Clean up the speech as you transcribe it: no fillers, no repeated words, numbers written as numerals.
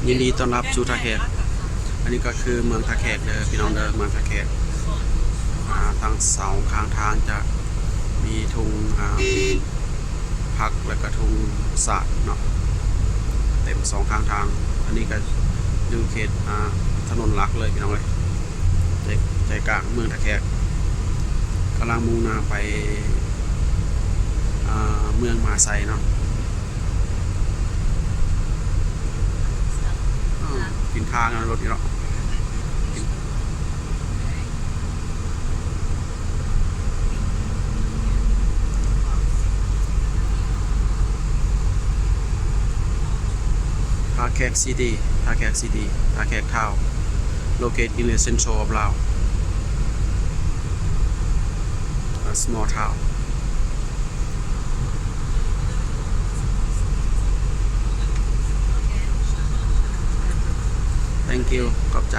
ยินดีต้อนรับสู่ท่าแขกอันนี้ก็คือเมืองท่าแขกเด้อพี่น้องเด้อเมืองท่าแขกทางเสาข้างทางจะมีทุ่งผักและก็ทุ่งสาดเนาะเต็ม2ข้างทางอันนี้ก็อยู่เขตถนนหลักเลยพี่น้องเอ้ยใจกลางเมืองท่าแขกกำลังมุ่งหน้าไปเมืองมหาไซเนาะกินทางรถนี่เนาะท่าแขกซิตี้ท่าแขกซิตี้ท่าแขกทาวน์ located in the central of Laos a small town thank you ขอบใจ